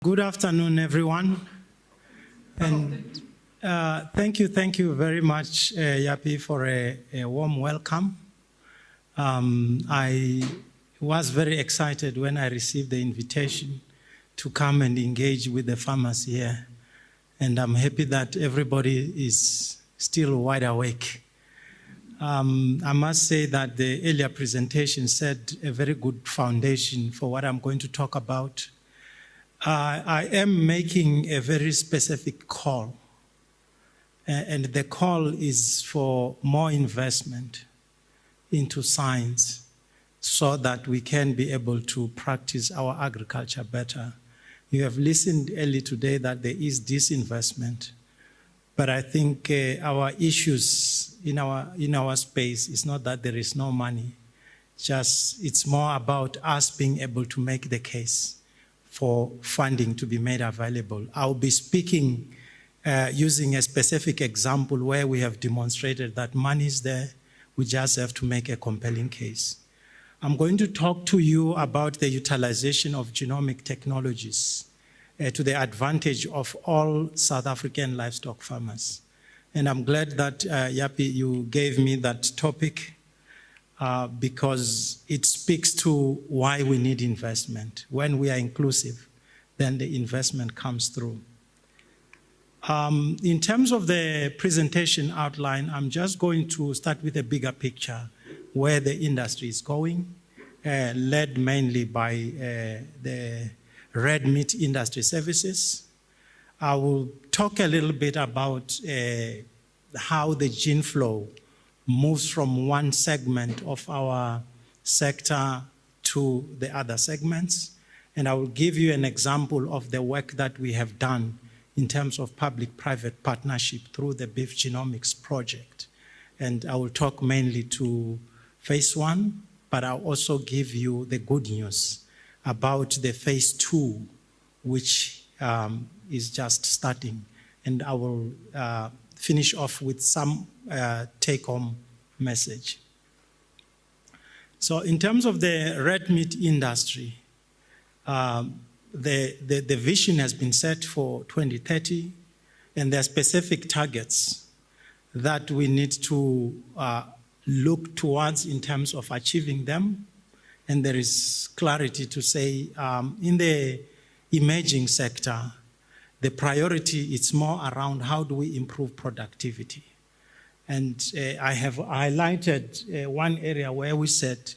Good afternoon, everyone. And thank you very much, Yapi, for a warm welcome. I was very excited when I received the invitation to come and engage with the farmers here. And I'm happy that everybody is still wide awake. I must say that the earlier presentation set a very good foundation for what I'm going to talk about. I am making a very specific call, and the call is for more investment into science so that we can be able to practice our agriculture better. You have listened early today that there is disinvestment, but I think our issues in our space is not that there is no money, just it's more about us being able to make the case for funding to be made available. I'll be speaking using a specific example where we have demonstrated that money is there, we just have to make a compelling case. I'm going to talk to you about the utilization of genomic technologies to the advantage of all South African livestock farmers. And I'm glad that, Yapi, you gave me that topic because it speaks to why we need investment. When we are inclusive, then the investment comes through. In terms of the presentation outline, I'm just going to start with a bigger picture where the industry is going, led mainly by the red meat industry services. I will talk a little bit about how the gene flow moves from one segment of our sector to the other segments. And I will give you an example of the work that we have done in terms of public-private partnership through the Beef Genomics project. And I will talk mainly to phase 1, but I'll also give you the good news about the phase 2, which is just starting. And I will finish off with some take-home message. So in terms of the red meat industry, the vision has been set for 2030, and there are specific targets that we need to look towards in terms of achieving them. And there is clarity to say in the emerging sector, the priority is more around how do we improve productivity. And I have highlighted one area where we said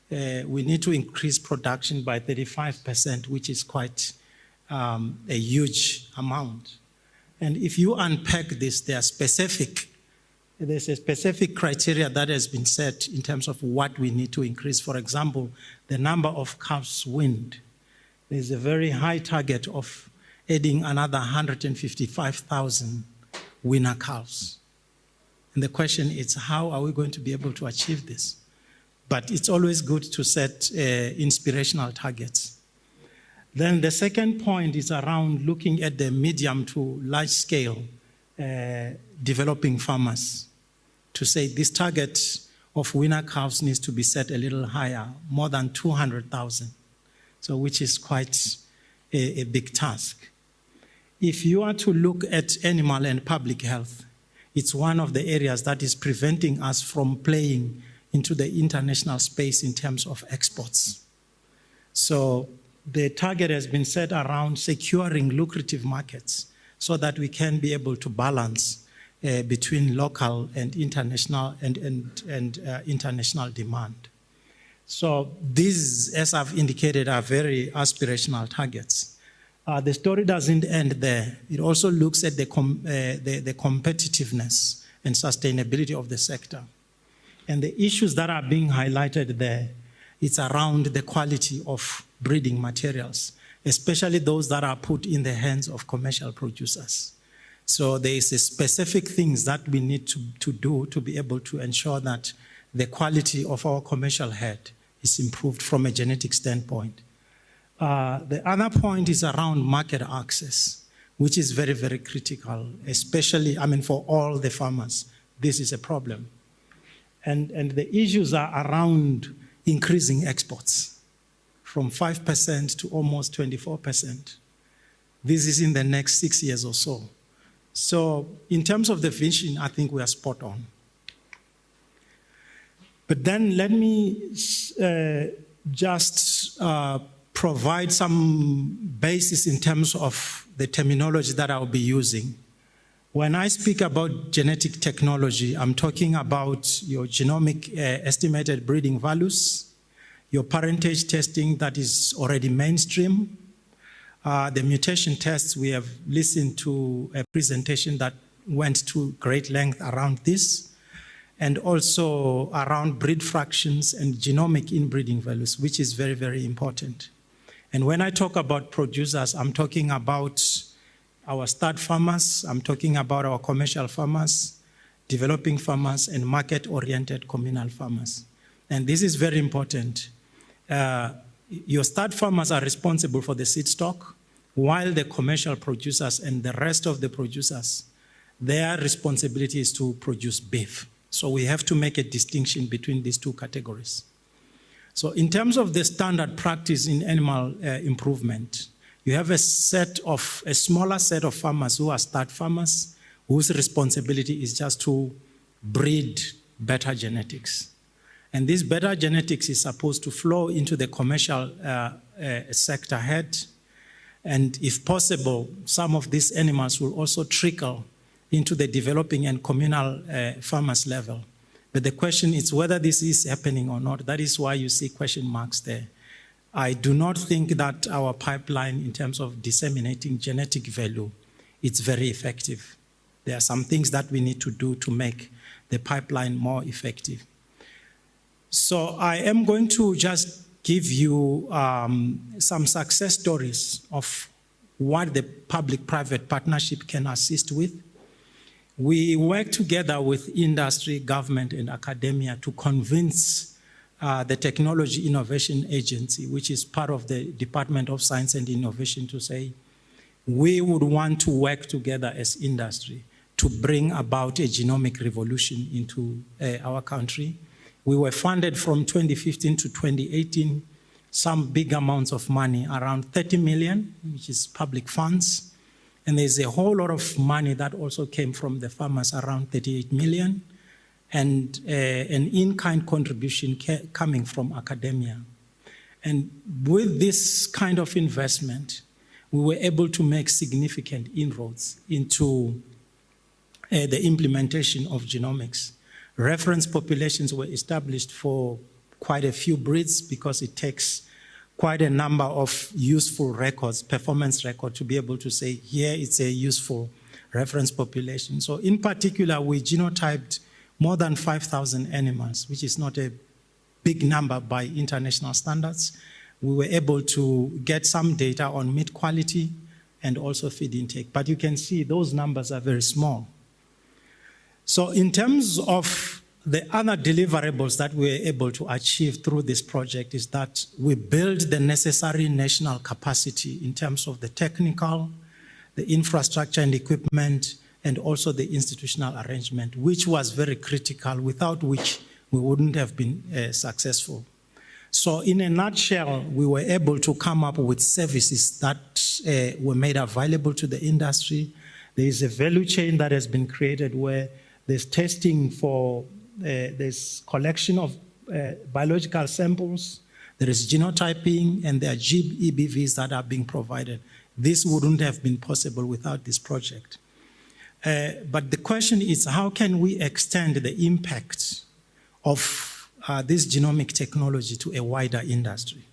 we need to increase production by 35%, which is quite a huge amount. And if you unpack this, there's a specific criteria that has been set in terms of what we need to increase. For example, the number of calves weaned. There's a very high target of adding another 155,000 weaner calves. And the question is, how are we going to be able to achieve this? But it's always good to set inspirational targets. Then the second point is around looking at the medium to large scale developing farmers to say this target of weaner calves needs to be set a little higher, more than 200,000, so which is quite a big task. If you are to look at animal and public health, it's one of the areas that is preventing us from playing into the international space in terms of exports. So the target has been set around securing lucrative markets so that we can be able to balance between local and international international demand. So these, as I've indicated, are very aspirational targets. The story doesn't end there. It also looks at the competitiveness and sustainability of the sector. And the issues that are being highlighted there, it's around the quality of breeding materials, especially those that are put in the hands of commercial producers. So there is a specific things that we need to do to be able to ensure that the quality of our commercial herd is improved from a genetic standpoint. The other point is around market access, which is very, very critical, especially, for all the farmers. This is a problem. And the issues are around increasing exports from 5% to almost 24%. This is in the next 6 years or so. So in terms of the vision, I think we are spot on. But then let me just provide some basis in terms of the terminology that I'll be using. When I speak about genetic technology, I'm talking about your genomic estimated breeding values, your parentage testing that is already mainstream, the mutation tests. We have listened to a presentation that went to great length around this, and also around breed fractions and genomic inbreeding values, which is very, very important. And when I talk about producers, I'm talking about our stud farmers, I'm talking about our commercial farmers, developing farmers, and market-oriented communal farmers. And this is very important. Your stud farmers are responsible for the seed stock, while the commercial producers and the rest of the producers, their responsibility is to produce beef. So we have to make a distinction between these two categories. So in terms of the standard practice in animal improvement, you have a smaller set of farmers who are stud farmers, whose responsibility is just to breed better genetics. And this better genetics is supposed to flow into the commercial sector head. And if possible, some of these animals will also trickle into the developing and communal farmers level. But the question is whether this is happening or not. That is why you see question marks there. I do not think that our pipeline in terms of disseminating genetic value, it's very effective. There are some things that we need to do to make the pipeline more effective. So I am going to just give you some success stories of what the public-private partnership can assist with. We work together with industry, government, and academia to convince the Technology Innovation Agency, which is part of the Department of Science and Innovation, to say, we would want to work together as industry to bring about a genomic revolution into our country. We were funded from 2015 to 2018, some big amounts of money, around 30 million, which is public funds. And there's a whole lot of money that also came from the farmers, around 38 million, and an in-kind contribution coming from academia. And with this kind of investment, we were able to make significant inroads into the implementation of genomics. Reference populations were established for quite a few breeds because it takes quite a number of useful records, performance records, to be able to say, here it's a useful reference population. So in particular, we genotyped more than 5,000 animals, which is not a big number by international standards. We were able to get some data on meat quality and also feed intake. But you can see those numbers are very small. So in terms of the other deliverables that we were able to achieve through this project is that we build the necessary national capacity in terms of the technical, the infrastructure and equipment, and also the institutional arrangement, which was very critical, without which we wouldn't have been successful. So in a nutshell, we were able to come up with services that were made available to the industry. There is a value chain that has been created where there's testing for there's collection of biological samples, there is genotyping, and there are EBVs that are being provided. This wouldn't have been possible without this project. But the question is, how can we extend the impact of this genomic technology to a wider industry?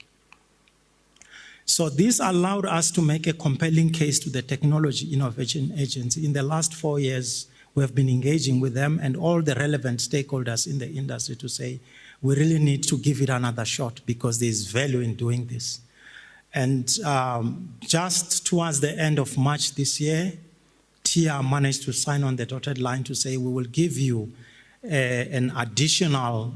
So this allowed us to make a compelling case to the Technology Innovation Agency. In the last 4 years, we have been engaging with them and all the relevant stakeholders in the industry to say, we really need to give it another shot because there's value in doing this. And just towards the end of March this year, TIA managed to sign on the dotted line to say, we will give you an additional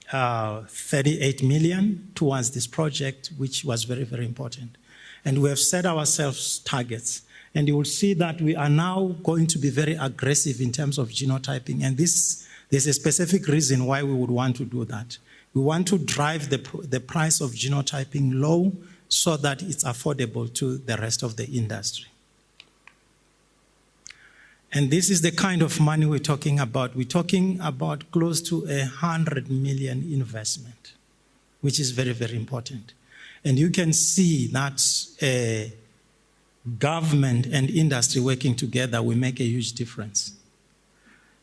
38 million towards this project, which was very, very important. And we have set ourselves targets. And you will see that we are now going to be very aggressive in terms of genotyping. And there's a specific reason why we would want to do that. We want to drive the price of genotyping low so that it's affordable to the rest of the industry. And this is the kind of money we're talking about. We're talking about close to 100 million investment, which is very, very important. And you can see that government and industry working together will make a huge difference.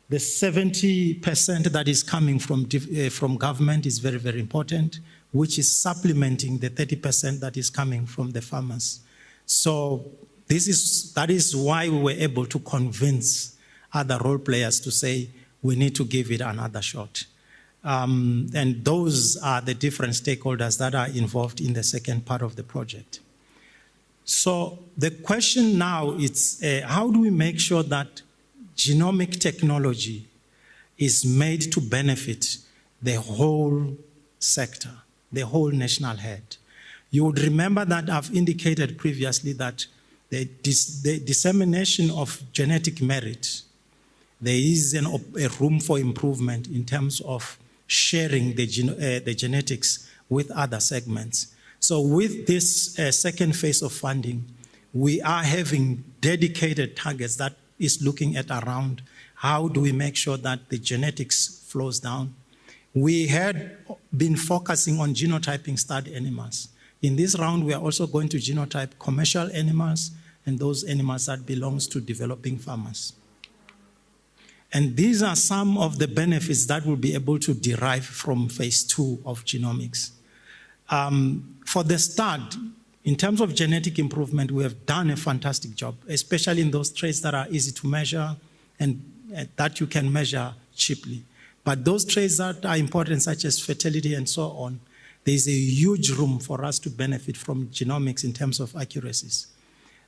The 70% that is coming from government is very, very important, which is supplementing the 30% that is coming from the farmers. So that is why we were able to convince other role players to say we need to give it another shot. And those are the different stakeholders that are involved in the second part of the project. So the question now is, how do we make sure that genomic technology is made to benefit the whole sector, the whole national head? You would remember that I've indicated previously that the dissemination of genetic merit, there is a room for improvement in terms of sharing the genetics with other segments. So with this second phase of funding, we are having dedicated targets that is looking at around how do we make sure that the genetics flows down. We had been focusing on genotyping stud animals. In this round, we are also going to genotype commercial animals and those animals that belongs to developing farmers. And these are some of the benefits that we'll be able to derive from phase 2 of genomics. For the start, in terms of genetic improvement, we have done a fantastic job, especially in those traits that are easy to measure and that you can measure cheaply. But those traits that are important, such as fertility and so on, there is a huge room for us to benefit from genomics in terms of accuracies.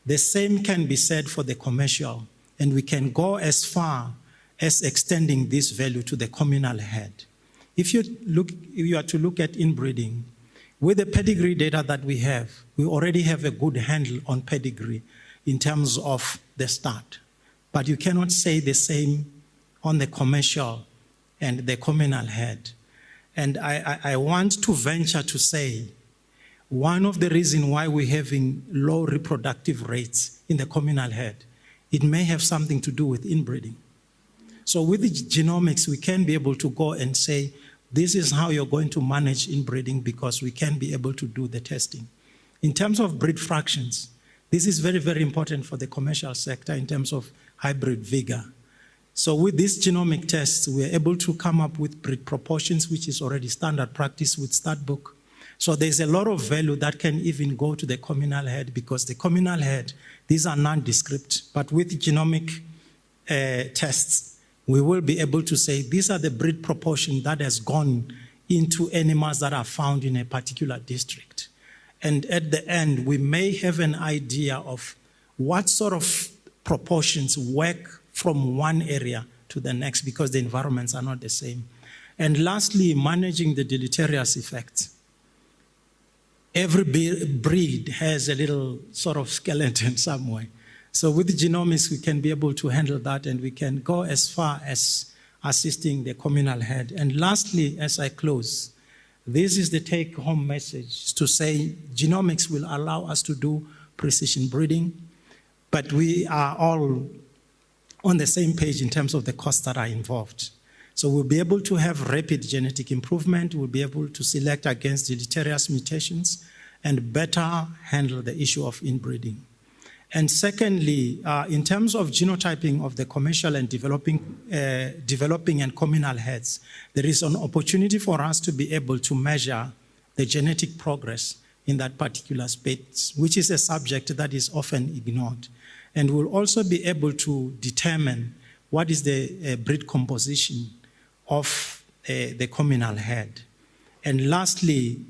The same can be said for the commercial, and we can go as far as extending this value to the communal head. If you are to look at inbreeding, with the pedigree data that we already have a good handle on pedigree in terms of the start. But you cannot say the same on the commercial and the communal head. And I want to venture to say, one of the reasons why we're having low reproductive rates in the communal head, it may have something to do with inbreeding. So with the genomics, we can be able to go and say, this is how you're going to manage inbreeding because we can be able to do the testing. In terms of breed fractions, this is very, very important for the commercial sector in terms of hybrid vigor. So with these genomic tests, we're able to come up with breed proportions, which is already standard practice with Statbook. So there's a lot of value that can even go to the communal head because the communal head, these are nondescript, but with genomic tests, we will be able to say these are the breed proportion that has gone into animals that are found in a particular district. And at the end, we may have an idea of what sort of proportions work from one area to the next because the environments are not the same. And lastly, managing the deleterious effects. Every breed has a little sort of skeleton somewhere. So with genomics, we can be able to handle that and we can go as far as assisting the communal head. And lastly, as I close, this is the take-home message to say genomics will allow us to do precision breeding, but we are all on the same page in terms of the costs that are involved. So we'll be able to have rapid genetic improvement, we'll be able to select against deleterious mutations, and better handle the issue of inbreeding. And secondly, in terms of genotyping of the commercial and developing and communal heads, there is an opportunity for us to be able to measure the genetic progress in that particular space, which is a subject that is often ignored. And we'll also be able to determine what is the breed composition of the communal head. And lastly,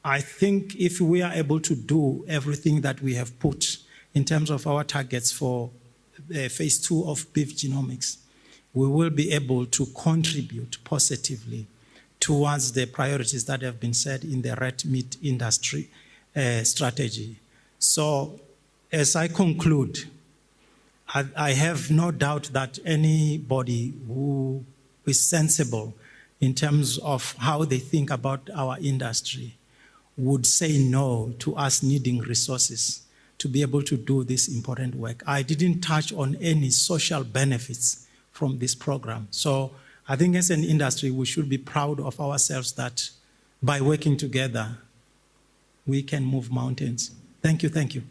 I think if we are able to do everything that we have put in terms of our targets for phase 2 of beef genomics, we will be able to contribute positively towards the priorities that have been set in the red meat industry strategy. So as I conclude, I have no doubt that anybody who is sensible in terms of how they think about our industry would say no to us needing resources to be able to do this important work. I didn't touch on any social benefits from this program. So I think as an industry, we should be proud of ourselves that by working together, we can move mountains. Thank you, thank you.